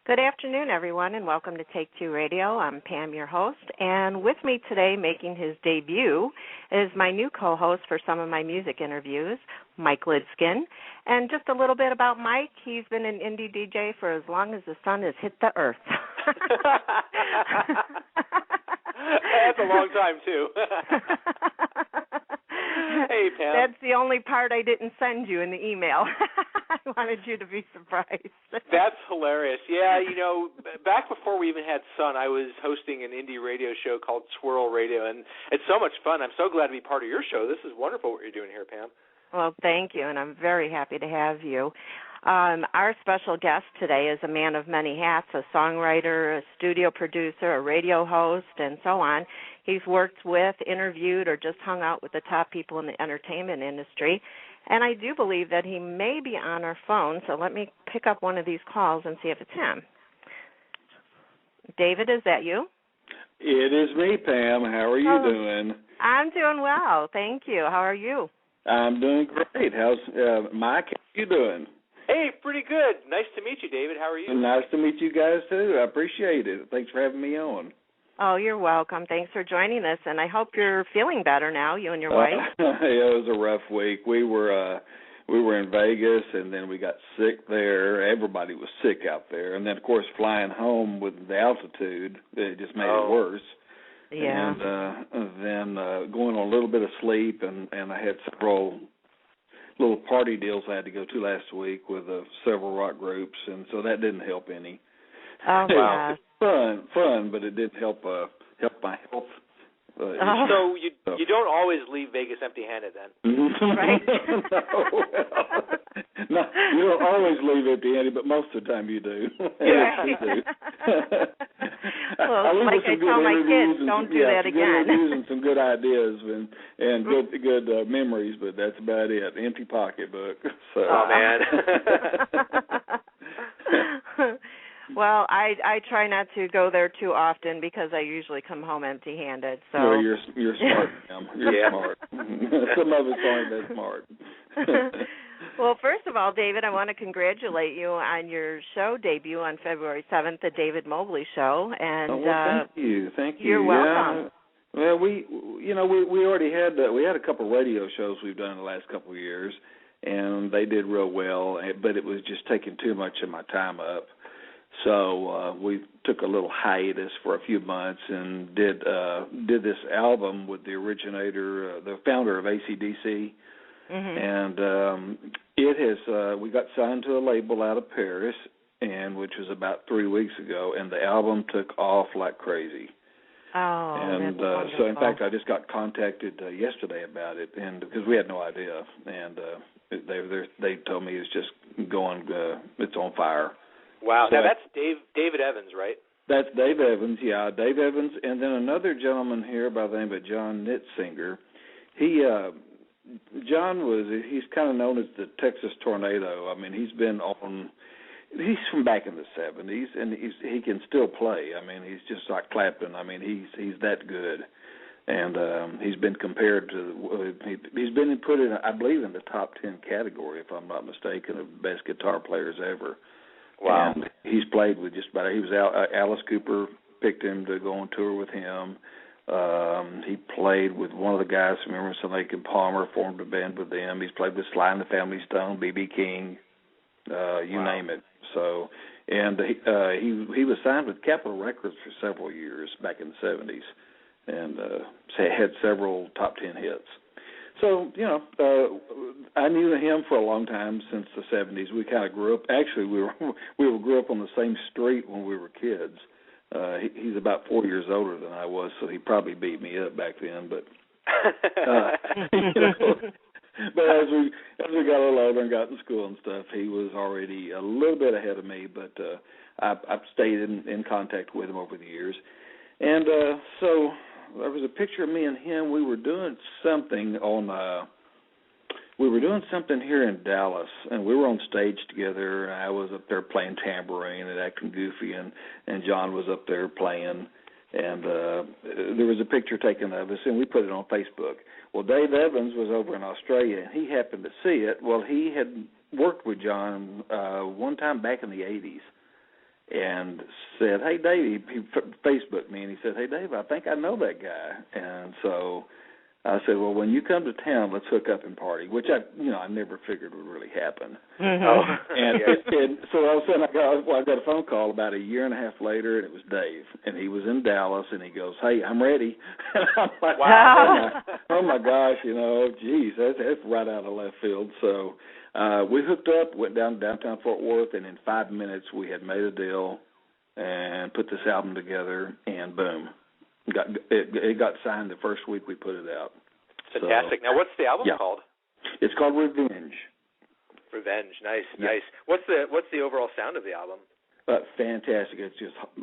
Good afternoon, everyone, and welcome to Take Two Radio. I'm Pam, your host, and with me today making his debut is my new co-host for some of my music interviews, Mike Lidskin. And just a little bit about Mike, he's been an indie DJ for as long as the sun has hit the earth. That's a long time, too. Hey, Pam. That's the only part I didn't send you in the email. I wanted you to be surprised. That's hilarious. Yeah, you know, back before we even had sun, I was hosting an indie radio show called Swirl Radio, and it's so much fun. I'm so glad to be part of your show. This is wonderful what you're doing here, Pam. Well, thank you, and I'm very happy to have you. Our special guest today is a man of many hats, a songwriter, a studio producer, a radio host, and so on. He's worked with, interviewed, or just hung out with the top people in the entertainment industry. And I do believe that he may be on our phone, so let me pick up one of these calls and see if it's him. David, is that you? It is me, Pam. How are you doing? I'm doing well, thank you. How are you? I'm doing great. How's Mike? How you doing? Hey, pretty good. Nice to meet you, David. How are you? Nice to meet you guys, too. I appreciate it. Thanks for having me on. Oh, you're welcome. Thanks for joining us, and I hope you're feeling better now, you and your wife. Yeah, it was a rough week. We were in Vegas, and then we got sick there. Everybody was sick out there. And then, of course, flying home with the altitude, it just made it worse. Yeah. And then going on a little bit of sleep, and I had several little party deals I had to go to last week with several rock groups, and so that didn't help any. Oh, wow. Fun, but it didn't help my health. So you don't always leave Vegas empty-handed, then? Right? No, you don't always leave empty-handed, but most of the time you do. Yeah. You do. Well, like I tell my kids, don't do that again. Good interviews and some good ideas and good memories, but that's about it. Empty pocketbook. So. Oh, man. Well, I try not to go there too often because I usually come home empty-handed. So well, you're smart, Pam. You're smart. Some of us aren't that smart. Well, first of all, David, I want to congratulate you on your show debut on February 7th, the David Mobley Show. And thank you. You're welcome. Yeah. Well, we already had a couple of radio shows we've done in the last couple of years, and they did real well, but it was just taking too much of my time up. So we took a little hiatus for a few months and did this album with the originator, the founder of AC/DC, and it has. We got signed to a label out of Paris, and which was about 3 weeks ago, and the album took off like crazy. Oh, and that's so in fact, I just got contacted yesterday about it, and because we had no idea, and they told me it's just going, it's on fire. Wow, so now that's David Evans, right? That's Dave Evans, yeah, Dave Evans, and then another gentleman here by the name of John Nitsinger. He's kind of known as the Texas Tornado. I mean, he's from back in the 70s, and he can still play. I mean, he's just like Clapton. I mean, he's that good, and he's been compared to he's been put in, I believe, in the top 10 category, if I'm not mistaken, of best guitar players ever. Wow. And he's played with just about, Alice Cooper picked him to go on tour with him. He played with one of the guys from Emerson, Lake and Palmer, formed a band with them. He's played with Sly and the Family Stone, B.B. King, you name it. So, and he was signed with Capitol Records for several years back in the 70s, and had several top 10 hits. So, I knew him for a long time, since the 70s. We kind of grew up. Actually, we grew up on the same street when we were kids. He's about 4 years older than I was, so he probably beat me up back then. But but as we got a little older and got in school and stuff, he was already a little bit ahead of me. But I've stayed in contact with him over the years, and so. There was a picture of me and him. We were doing something here in Dallas, and we were on stage together. And I was up there playing tambourine and acting goofy, and John was up there playing. And there was a picture taken of us, and we put it on Facebook. Well, Dave Evans was over in Australia, and he happened to see it. Well, he had worked with John one time back in the 80s. and said, "Hey, Dave," he Facebooked me, and he said, "Hey, Dave, I think I know that guy." And so I said, "Well, when you come to town, let's hook up and party," which I never figured would really happen. Mm-hmm. And so all of a sudden I got a phone call about a year and a half later, and it was Dave, and he was in Dallas, and he goes, "Hey, I'm ready." And I'm like, "Wow, oh my gosh, geez, that's right out of left field. So we hooked up, went down to downtown Fort Worth, and in 5 minutes we had made a deal and put this album together, and boom. It got signed the first week we put it out. Fantastic. Now, what's the album called? It's called Revenge. Revenge. Nice, nice. What's the overall sound of the album? Fantastic. It's just I'm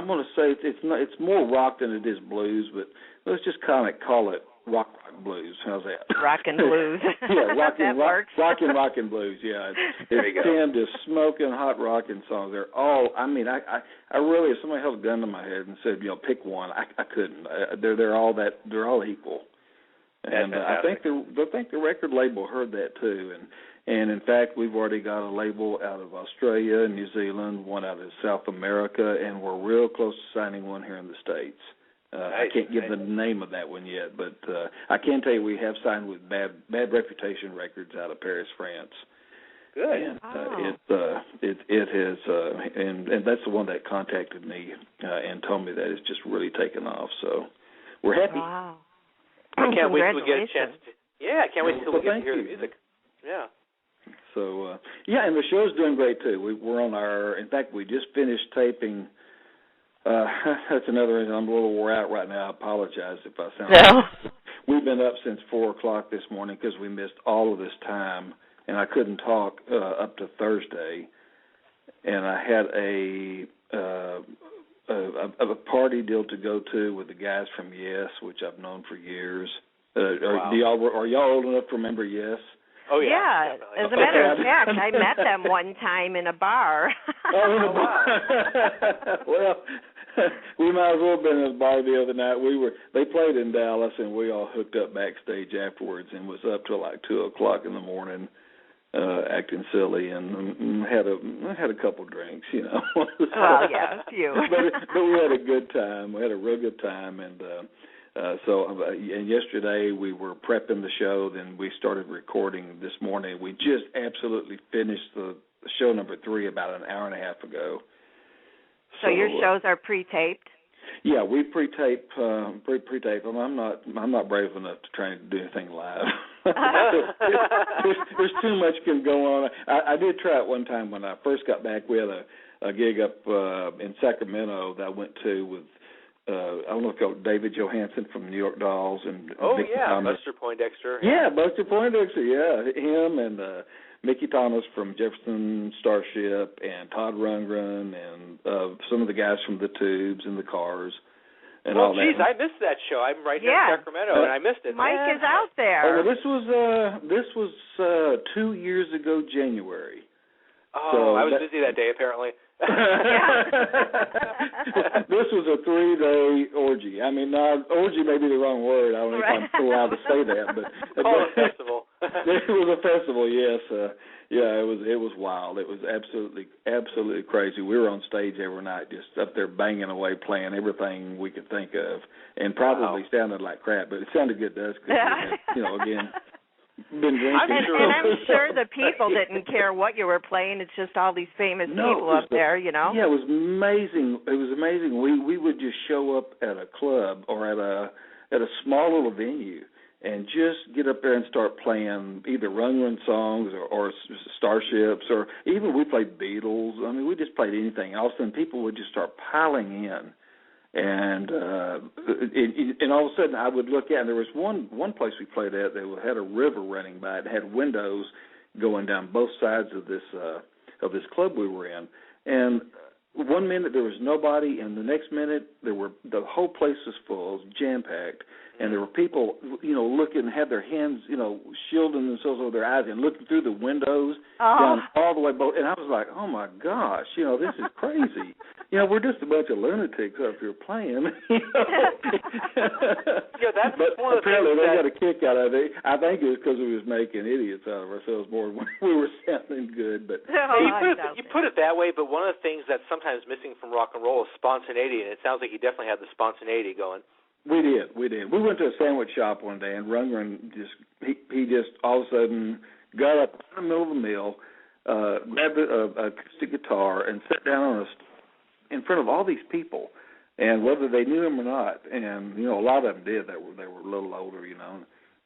going to say it's more rock than it is blues, but let's just kind of call it rock blues. How's that? Rock and blues. Yeah, rock and blues. Yeah, it's 10 just smoking hot rocking songs. They're all. I mean, I really, if somebody held a gun to my head and said, pick one, I couldn't. They're all equal. And I think the record label heard that too, and in fact we've already got a label out of Australia, New Zealand, one out of South America, and we're real close to signing one here in the States. I can't give the name of that one yet, but I can tell you we have signed with Bad Reputation Records out of Paris, France. Good. And it has, and that's the one that contacted me and told me that it's just really taken off. So we're happy. Wow. I can't wait till we get a chance. I can't wait till we get to hear the music. Yeah. So and the show's doing great too. We're on in fact, we just finished taping. That's another reason I'm a little wore out right now. I apologize if I sound. We've been up since 4:00 this morning because we missed all of this time, and I couldn't talk up to Thursday. And I had a party deal to go to with the guys from Yes, which I've known for years. Wow. Are y'all old enough to remember Yes? Oh, yeah. Yeah, as a matter of fact, I met them one time in a bar. Oh, wow. Well, we might as well have been in a bar the other night. They played in Dallas, and we all hooked up backstage afterwards and was up till like 2:00 in the morning, acting silly, and had a couple drinks, Well, yeah, a few. But we had a good time. We had a real good time, and and yesterday we were prepping the show. Then we started recording this morning. We just absolutely finished the show number 3 about an hour and a half ago. So your shows are pre-taped? Yeah, we pre-tape them. I'm not brave enough to try and do anything live. there's too much can go on. I did try it one time when I first got back. We had a gig up in Sacramento that I went to with I don't know if it's David Johansen from New York Dolls and Mickey Thomas. Buster Poindexter. Yeah, Buster Poindexter. Yeah, him and Mickey Thomas from Jefferson Starship and Todd Rundgren and some of the guys from the Tubes and the Cars. And all that. I missed that show. I'm right here in Sacramento, and I missed it. Mike is out there. Oh, well, this was 2 years ago, January. Oh, so I was busy that day, apparently. This was a 3-day orgy. I mean, orgy may be the wrong word. I don't know if I'm still allowed to say that, but a festival. It was a festival, yes. It was wild. It was absolutely crazy. We were on stage every night, just up there banging away, playing everything we could think of, and probably sounded like crap, but it sounded good to us because again. Been drinking. And I'm sure the people didn't care what you were playing. It's just all these famous people up there, Yeah, it was amazing. It was amazing. We would just show up at a club or at a small little venue and just get up there and start playing either Run songs or Starships, or even we played Beatles. I mean, we just played anything. All of a sudden, people would just start piling in. And all of a sudden I would look at, and there was one place we played at that had a river running by it, had windows going down both sides of this club we were in. And 1 minute there was nobody, and the next minute the whole place was full, it was jam-packed, and there were people, looking, had their hands, shielding themselves over their eyes and looking through the windows down all the way. And I was like, oh my gosh, this is crazy. we're just a bunch of lunatics up here playing. That's but one of the apparently things they got a kick out of it. I think it was because we was making idiots out of ourselves more than we were sounding good. But you put it that way, but one of the things that's sometimes missing from rock and roll is spontaneity, and it sounds like you definitely had the spontaneity going. We did. We went to a sandwich shop one day, and Rundgren he just all of a sudden got up in the middle of the meal, grabbed a acoustic guitar, and sat down in front of all these people, and whether they knew him or not, and a lot of them did. They were a little older,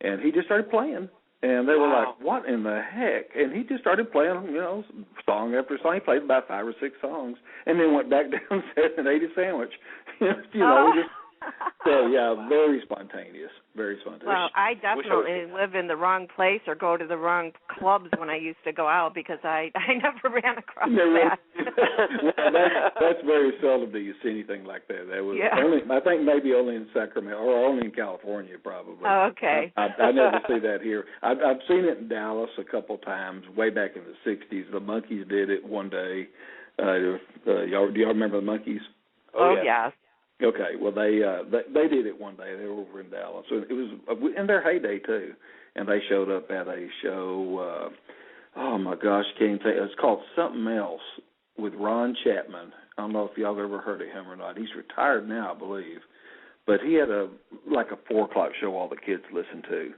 and he just started playing, and they were like, "What in the heck?" And he just started playing, song after song. He played about 5 or 6 songs, and then went back downstairs and ate a sandwich. So, very spontaneous, very spontaneous. Well, I definitely live in the wrong place or go to the wrong clubs when I used to go out because I never ran across that. Well, that's very seldom do you see anything like that. That was only, I think maybe only in Sacramento or only in California probably. Oh, okay. I never see that here. I've seen it in Dallas a couple times way back in the 60s. The Monkees did it one day. Do y'all remember the Monkees? Oh, yes. Okay, well they did it one day. They were over in Dallas. So it was in their heyday too, and they showed up at a show. Oh my gosh, can't think. It's called Something Else with Ron Chapman. I don't know if y'all have ever heard of him or not. He's retired now, I believe, but he had a 4:00 show all the kids listened to,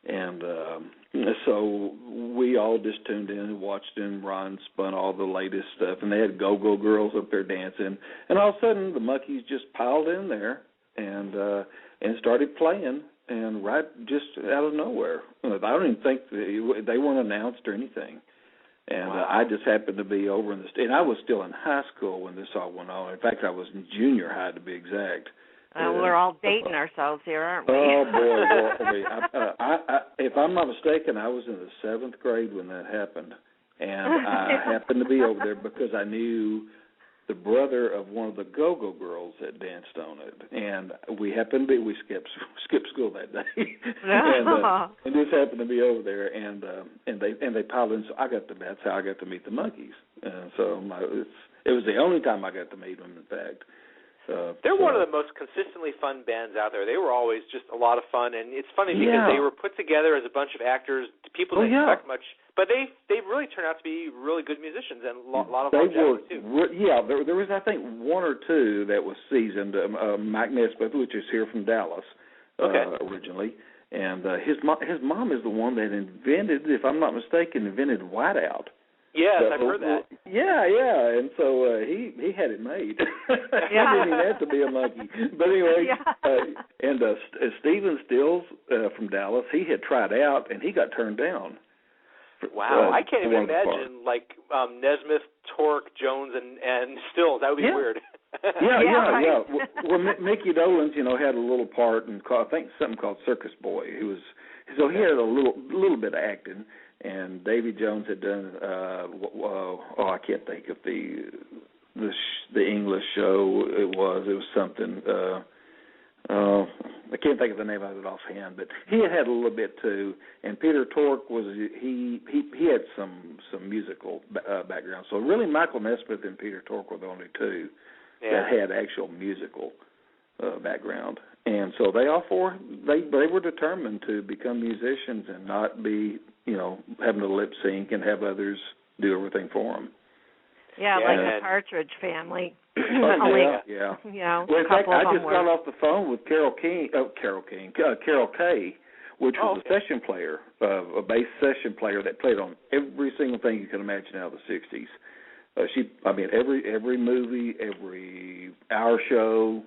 and so we all just tuned in and watched him. Ron spun all the latest stuff, and they had Go-Go Girls up there dancing. And all of a sudden, the Monkees just piled in there and started playing, and right just out of nowhere. I don't even think they weren't announced or anything. And I just happened to be over in the and I was still in high school when this all went on. In fact, I was in junior high to be exact. We're all dating ourselves here, aren't we? Oh, boy. If I'm not mistaken, I was in the 7th grade when that happened. And I happened to be over there because I knew the brother of one of the Go-Go Girls that danced on it. And we skipped school that day. and just happened to be over there. And they piled in. So that's how I got to meet the Monkees. So it was the only time I got to meet them, in fact. They're one of the most consistently fun bands out there. They were always just a lot of fun, and it's funny because they were put together as a bunch of actors. People didn't expect much, but they really turned out to be really good musicians and a lot of longevity too. There was I think 1 or 2 that was seasoned. Mike Nesmith, which is here from Dallas originally, and his mom is the one that invented, if I'm not mistaken, Whiteout. Yes, I've heard that. Yeah, and so he had it made. He didn't even have to be a monkey. But anyway, and Stephen Stills from Dallas, he had tried out, and he got turned down. Wow, I can't even imagine, Nesmith, Torque, Jones, and Stills. That would be weird. Yeah. Well, Mickey Dolenz, had a little part in, I think, something called Circus Boy. He had a little bit of acting. And Davy Jones had done, I can't think of the English show. It was something. I can't think of the name of it offhand, but he had a little bit too. And Peter Tork he had some musical background. So really, Michael Nesmith and Peter Tork were the only 2 that had actual musical background. And so they all 4 they were determined to become musicians and not be having to lip sync and have others do everything for them. Yeah, like the Partridge Family. Yeah. Well, in fact, I just got off the phone with Carol Kay, which was a session player, a bass session player that played on every single thing you can imagine out of the 60s. Every movie, every hour show,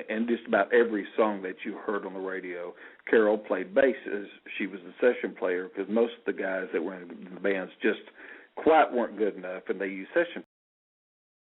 and just about every song that you heard on the radio, Carol played bass. She was the session player because most of the guys that were in the bands just quite weren't good enough, and they used session